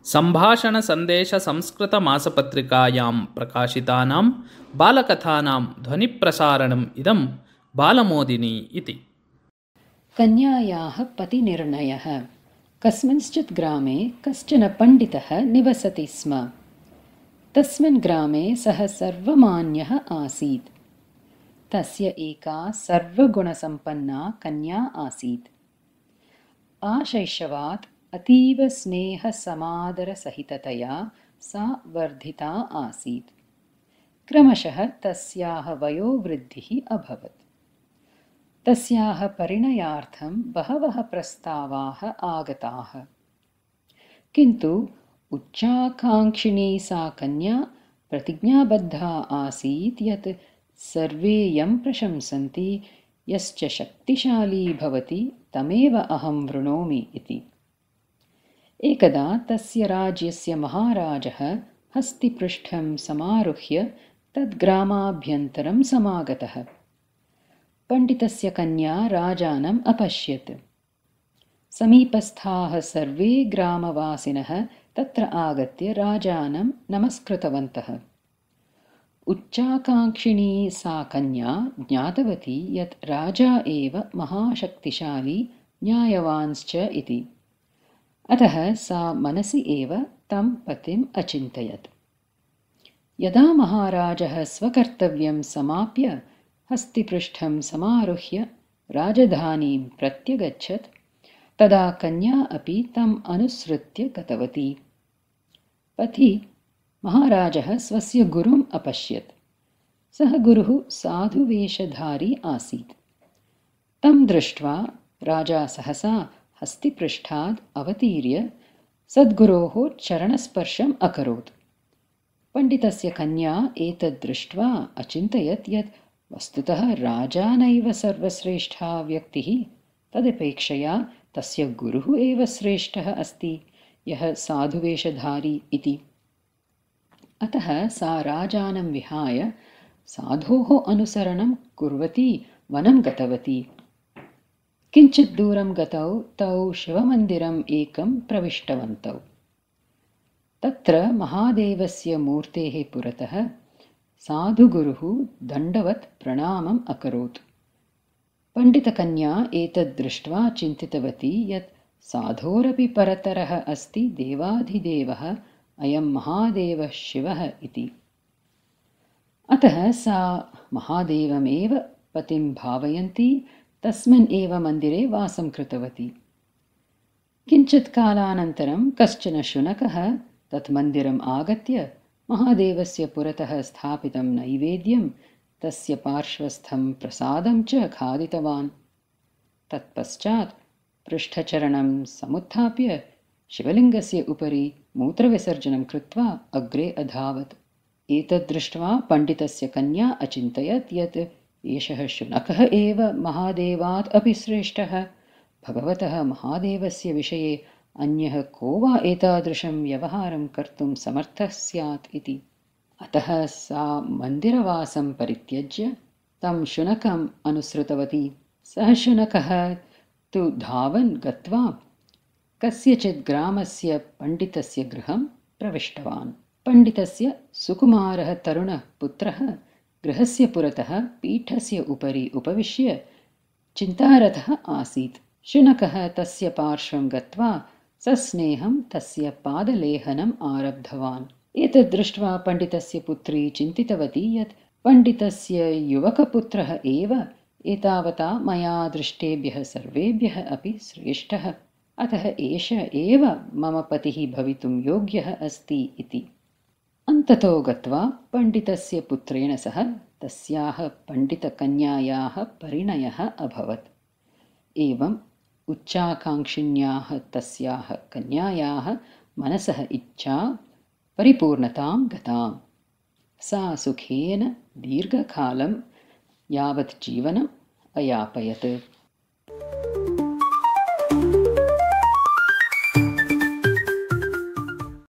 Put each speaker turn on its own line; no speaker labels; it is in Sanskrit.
सम्भाषणसन्देशसंस्कृतमासपत्रिकायां प्रकाशितानां बालकथानां ध्वनिप्रसारणम् इदं बालमोदिनी इति।
कन्यायाः पतिनिर्णयः। कस्मिंश्चित् ग्रामे कश्चन पण्डितः निवसति स्म। तस्मिन् ग्रामे सः सर्वमान्यः आसीत्। तस्य एका सर्वगुणसम्पन्ना कन्या आसीत्। आशैशवात् अतीव स्नेहसमादरसहिततया सा वर्धिता आसीत्। क्रमशः तस्याः वयोवृद्धिः अभवत्। तस्याः परिणयार्थं बहवः प्रस्तावाः आगताः, किन्तु उच्चाकाङ्क्षिणी सा कन्या प्रतिज्ञाबद्धा आसीत् यत् सर्वे यं प्रशंसन्ति यश्च शक्तिशाली भवति तमेव अहं वृणोमि इति। एकदा तस्य राज्यस्य महाराजः हस्तिपृष्ठं समारुह्य तद्ग्रामाभ्यन्तरं समागतः। पण्डितस्य कन्या राजानम् अपश्यत्। समीपस्थाः सर्वे ग्रामवासिनः तत्र आगत्य राजानं नमस्कृतवन्तः। उच्चाकाङ्क्षिणी सा कन्या ज्ञातवती यत् राजा एव महाशक्तिशाली न्यायवांश्च इति। अतः सा मनसि एव तं पतिम् अचिन्तयत्। यदा महाराजः स्वकर्तव्यं समाप्य हस्तिपृष्ठं समारुह्य राजधानीं प्रत्यगच्छत्, तदा कन्या अपि तम् अनुसृत्य गतवती। पथि महाराजः स्वस्य गुरुम् अपश्यत्। सः गुरुः साधुवेषधारी आसीत्। तं दृष्ट्वा राजा सहसा हस्तिपृष्ठात् अवतीर्य सद्गुरोः चरणस्पर्शम् अकरोत्। पण्डितस्य कन्या एतद् दृष्ट्वा अचिन्तयत् यत् वस्तुतः राजा नैव सर्वश्रेष्ठा व्यक्तिः, तदपेक्षया तस्य गुरुः एव श्रेष्ठः अस्ति, यः साधुवेषधारी इति। अतः सा राजानं विहाय साधोः अनुसरणं कुर्वती वनं गतवती। किञ्चित् दूरं गतौ तौ शिवमन्दिरम् एकं प्रविष्टवन्तौ। तत्र महादेवस्य मूर्तेः पुरतः साधुगुरुः दण्डवत् प्रणामम् अकरोत्। पण्डितकन्या एतद् दृष्ट्वा चिन्तितवती यत् साधोरपि परतरः अस्ति देवाधिदेवः अयं महादेवः शिवः इति। अतः सा महादेवमेव पतिं भावयन्ती तस्मिन् एव मन्दिरे वासं कृतवती। किञ्चित् कालानन्तरं कश्चन शुनकः तत् मन्दिरम् आगत्य महादेवस्य पुरतः स्थापितं नैवेद्यं, तस्य पार्श्वस्थं प्रसादं च खादितवान्। तत्पश्चात् पृष्ठचरणं समुत्थाप्य शिवलिङ्गस्य उपरि मूत्रविसर्जनं कृत्वा अग्रे अधावत्। एतद् दृष्ट्वा पण्डितस्य कन्या अचिन्तयत् यत् एषः शुनकः एव महादेवात् अपि श्रेष्ठः। भगवतः महादेवस्य विषये अन्यः को वा एतादृशं व्यवहारं कर्तुं समर्थः स्यात् इति। अतः सा मन्दिरवासं परित्यज्य तं शुनकम् अनुसृतवती। सः शुनकः तु धावन् गत्वा कस्यचित् ग्रामस्य पण्डितस्य गृहं प्रविष्टवान्। पण्डितस्य सुकुमारः तरुणः पुत्रः गृहस्य पुरतः पीठस्य उपरि उपविश्य चिन्तारतः आसीत्। शुनकः तस्य पार्श्वं गत्वा सस्नेहं तस्य पादलेहनम् आरब्धवान्। एतद् दृष्ट्वा पण्डितस्य पुत्री चिन्तितवती यत् पण्डितस्य युवकपुत्रः एव एतावता मया दृष्टेभ्यः सर्वेभ्यः अपि श्रेष्ठः, अतः एष एव मम पतिः भवितुं योग्यः अस्ति इति। अन्ततो गत्वा पण्डितस्य पुत्रेण सह तस्याः पण्डितकन्यायाः परिणयः अभवत्। एवम् उच्चाकाङ्क्षिण्याः तस्याः कन्यायाः मनसः इच्छा परिपूर्णतां गताम्। सा सुखेन दीर्घकालं यावत् जीवनम् अयापयत्।